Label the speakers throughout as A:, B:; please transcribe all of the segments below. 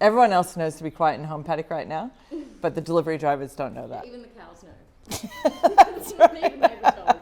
A: Everyone else knows to be quiet in home paddock right now, but the delivery drivers don't know that.
B: Yeah, even the cows know. That's right. Even they were told.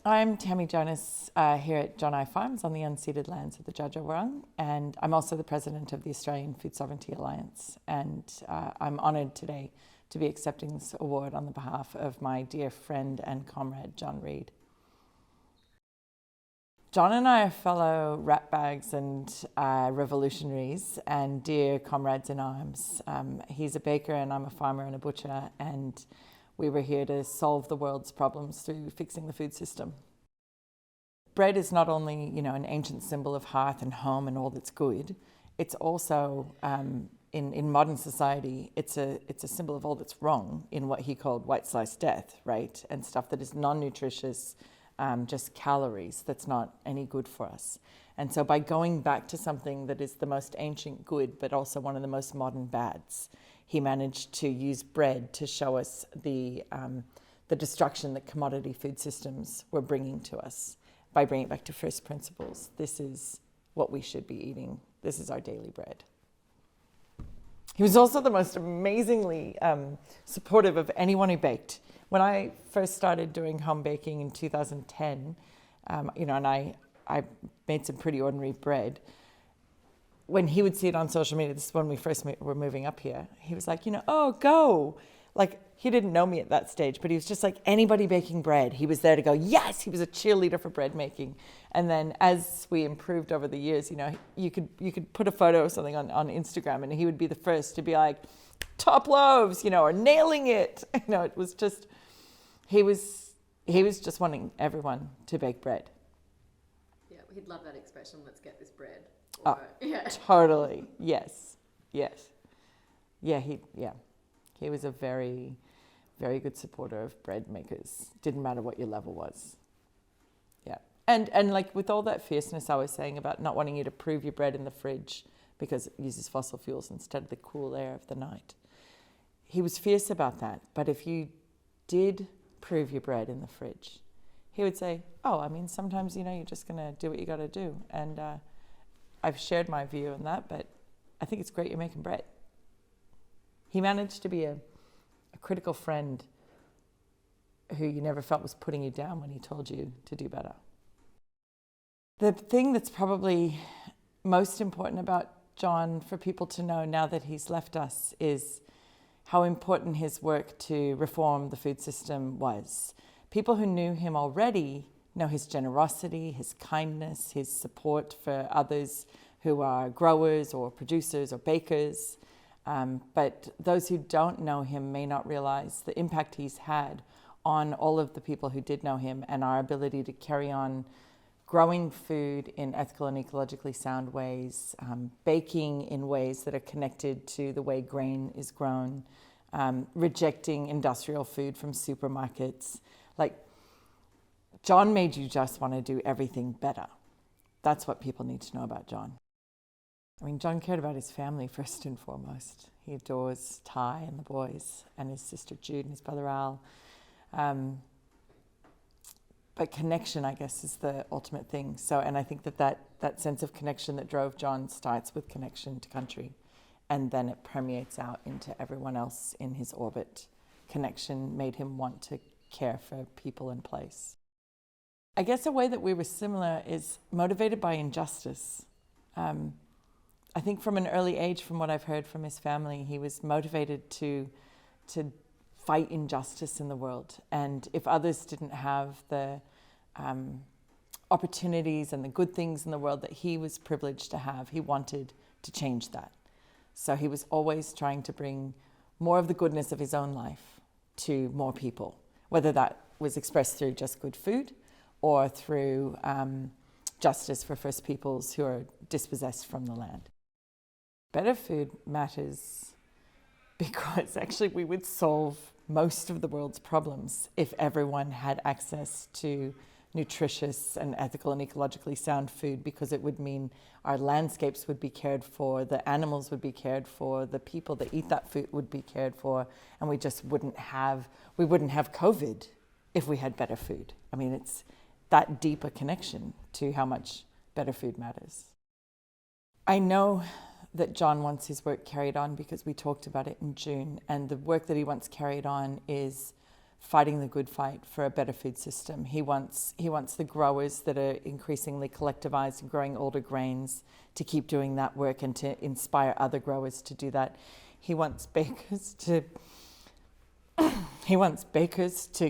A: I'm Tammi Jonas here at John I Farms on the unceded lands of the Dja Dja Wurrung, and I'm also the president of the Australian Food Sovereignty Alliance. And I'm honoured today to be accepting this award on the behalf of my dear friend and comrade, John Reid. John and I are fellow ratbags and revolutionaries and dear comrades in arms. He's a baker and I'm a farmer and a butcher, and we were here to solve the world's problems through fixing the food system. Bread is not only, an ancient symbol of hearth and home and all that's good. It's also, in modern society, it's a symbol of all that's wrong in what he called white slice death, right? And stuff that is non-nutritious, just calories, that's not any good for us. And so by going back to something that is the most ancient good, but also one of the most modern bads, he managed to use bread to show us the destruction that commodity food systems were bringing to us by bringing it back to first principles. This is what we should be eating. This is our daily bread. He was also the most amazingly supportive of anyone who baked. When I first started doing home baking in 2010, and I made some pretty ordinary bread, when he would see it on social media, this is when we first were moving up here, he was like, oh, go. Like, he didn't know me at that stage, but he was just like anybody baking bread. He was there to go, yes, he was a cheerleader for bread making. And then as we improved over the years, you could put a photo of something on Instagram and he would be the first to be like, top loaves, or nailing it. It was just, he was just wanting everyone to bake bread.
B: Yeah, he'd love that expression, let's get this bread.
A: Oh, yeah. Totally. Yes. Yeah, he was a very, very good supporter of bread makers. Didn't matter what your level was. Yeah. And like with all that fierceness I was saying about not wanting you to prove your bread in the fridge because it uses fossil fuels instead of the cool air of the night. He was fierce about that. But if you did prove your bread in the fridge, he would say, sometimes, you're just going to do what you got to do. And I've shared my view on that, but I think it's great you're making bread. He managed to be a critical friend who you never felt was putting you down when he told you to do better. The thing that's probably most important about John for people to know now that he's left us is how important his work to reform the food system was. People who knew him already know his generosity, his kindness, his support for others who are growers or producers or bakers. But those who don't know him may not realize the impact he's had on all of the people who did know him and our ability to carry on growing food in ethical and ecologically sound ways, baking in ways that are connected to the way grain is grown, rejecting industrial food from supermarkets. Like, John made you just want to do everything better. That's what people need to know about John. John cared about his family first and foremost. He adores Ty and the boys and his sister Jude and his brother Al. But connection, I guess, is the ultimate thing. And I think that sense of connection that drove John starts with connection to country, and then it permeates out into everyone else in his orbit. Connection made him want to care for people and place. I guess a way that we were similar is motivated by injustice. I think from an early age, from what I've heard from his family, he was motivated to fight injustice in the world. And if others didn't have the opportunities and the good things in the world that he was privileged to have, he wanted to change that. So he was always trying to bring more of the goodness of his own life to more people, whether that was expressed through just good food or through justice for First Peoples who are dispossessed from the land. Better food matters because actually we would solve most of the world's problems if everyone had access to nutritious and ethical and ecologically sound food, because it would mean our landscapes would be cared for, the animals would be cared for, the people that eat that food would be cared for, and we wouldn't have COVID if we had better food. It's that deep a connection to how much better food matters. I know that John wants his work carried on because we talked about it in June, and the work that he wants carried on is fighting the good fight for a better food system. He wants the growers that are increasingly collectivized and growing older grains to keep doing that work and to inspire other growers to do that. He wants bakers to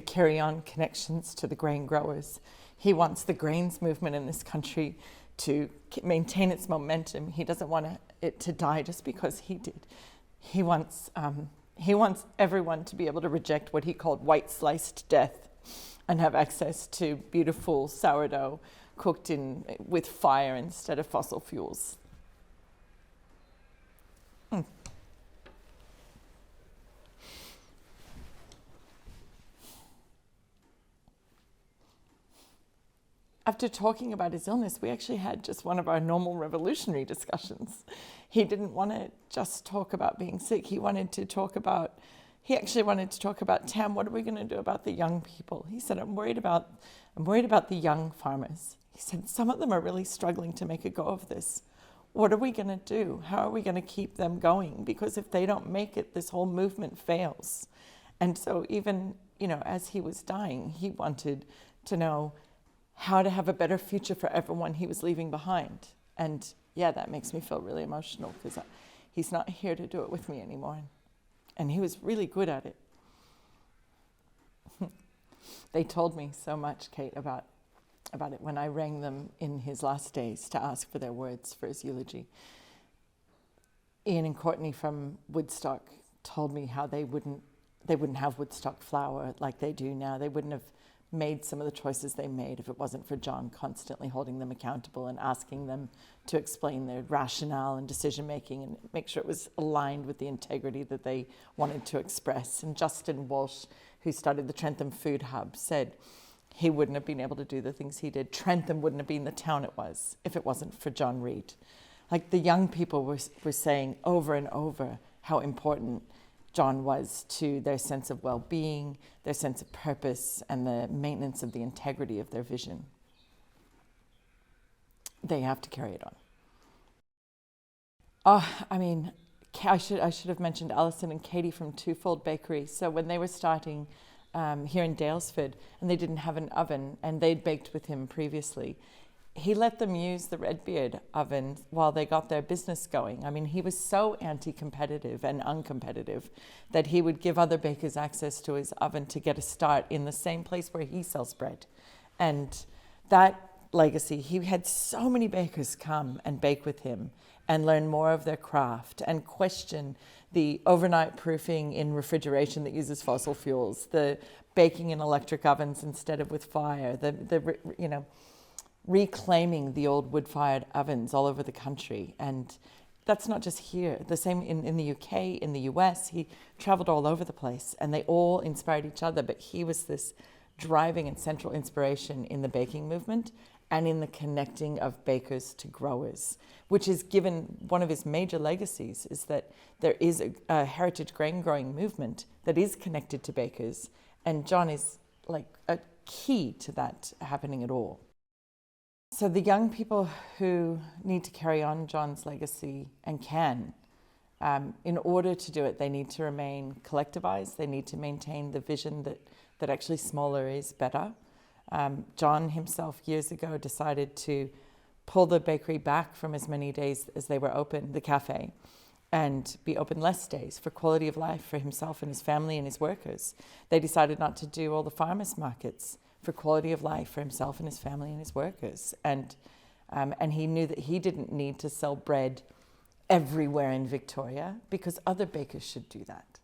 A: carry on connections to the grain growers. He wants the grains movement in this country to maintain its momentum. He doesn't want it to die just because he did. He wants everyone to be able to reject what he called white sliced death and have access to beautiful sourdough cooked with fire instead of fossil fuels. After talking about his illness, we actually had just one of our normal revolutionary discussions. He didn't want to just talk about being sick. He actually wanted to talk about, Tam, what are we going to do about the young people? He said, I'm worried about the young farmers. He said, some of them are really struggling to make a go of this. What are we going to do? How are we going to keep them going? Because if they don't make it, this whole movement fails. And so even, as he was dying, he wanted to know how to have a better future for everyone he was leaving behind. And yeah, that makes me feel really emotional because he's not here to do it with me anymore. And he was really good at it. They told me so much, Kate, about it when I rang them in his last days to ask for their words for his eulogy. Ian and Courtney from Woodstock told me how they wouldn't have Woodstock flour like they do now. They wouldn't have made some of the choices they made if it wasn't for John constantly holding them accountable and asking them to explain their rationale and decision making and make sure it was aligned with the integrity that they wanted to express. And Justin Walsh, who started the Trentham Food Hub, said he wouldn't have been able to do the things he did. Trentham wouldn't have been the town it was if it wasn't for John Reid. Like the young people were saying over and over how important John was to their sense of well-being, their sense of purpose, and the maintenance of the integrity of their vision. They have to carry it on. I should have mentioned Alison and Katie from Twofold Bakery. So when they were starting here in Dalesford, and they didn't have an oven, and they'd baked with him previously, he let them use the RedBeard oven while they got their business going. I mean, he was so anti-competitive and uncompetitive that he would give other bakers access to his oven to get a start in the same place where he sells bread. And that legacy, he had so many bakers come and bake with him and learn more of their craft and question the overnight proofing in refrigeration that uses fossil fuels, the baking in electric ovens instead of with fire, reclaiming the old wood-fired ovens all over the country. And that's not just here. The same in the UK, in the US. He traveled all over the place, and they all inspired each other. But he was this driving and central inspiration in the baking movement and in the connecting of bakers to growers, which is given one of his major legacies is that there is a heritage grain growing movement that is connected to bakers. And John is like a key to that happening at all. So the young people who need to carry on John's legacy and can, in order to do it, they need to remain collectivized. They need to maintain the vision that actually smaller is better. John himself years ago decided to pull the bakery back from as many days as they were open, the cafe, and be open less days for quality of life for himself and his family and his workers. They decided not to do all the farmers markets for quality of life for himself and his family and his workers. And he knew that he didn't need to sell bread everywhere in Victoria because other bakers should do that.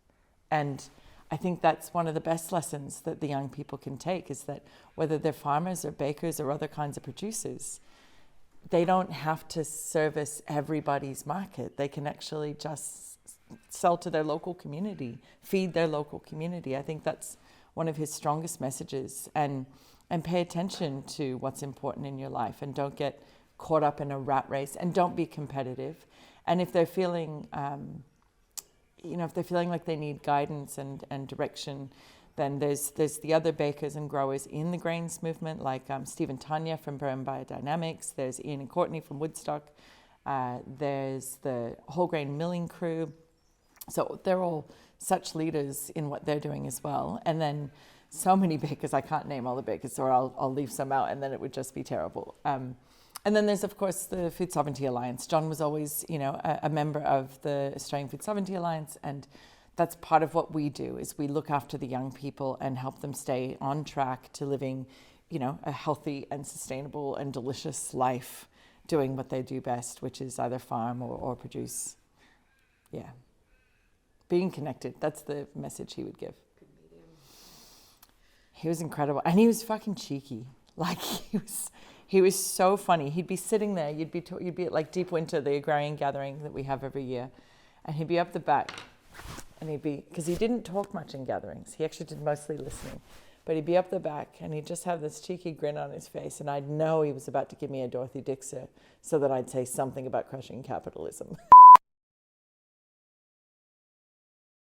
A: And I think that's one of the best lessons that the young people can take is that whether they're farmers or bakers or other kinds of producers, they don't have to service everybody's market. They can actually just sell to their local community, feed their local community. I think that's one of his strongest messages, and pay attention to what's important in your life and don't get caught up in a rat race and don't be competitive. And if they're feeling, like they need guidance and direction, then there's the other bakers and growers in the grains movement, like Steve and Tanya from Burn Biodynamics. There's Ian and Courtney from Woodstock. There's the whole grain milling crew. So they're all such leaders in what they're doing as well. And then so many bakers, I can't name all the bakers, or I'll leave some out and then it would just be terrible. And then there's, of course, the Food Sovereignty Alliance. John was always, a member of the Australian Food Sovereignty Alliance, and that's part of what we do, is we look after the young people and help them stay on track to living, a healthy and sustainable and delicious life, doing what they do best, which is either farm or produce. Yeah. Being connected, that's the message he would give. He was incredible, and he was fucking cheeky. Like, he was so funny. He'd be sitting there, you'd be at like Deep Winter, the agrarian gathering that we have every year, and he'd be up the back, and because he didn't talk much in gatherings, he actually did mostly listening, but he'd be up the back and he'd just have this cheeky grin on his face, and I'd know he was about to give me a Dorothy Dixer so that I'd say something about crushing capitalism.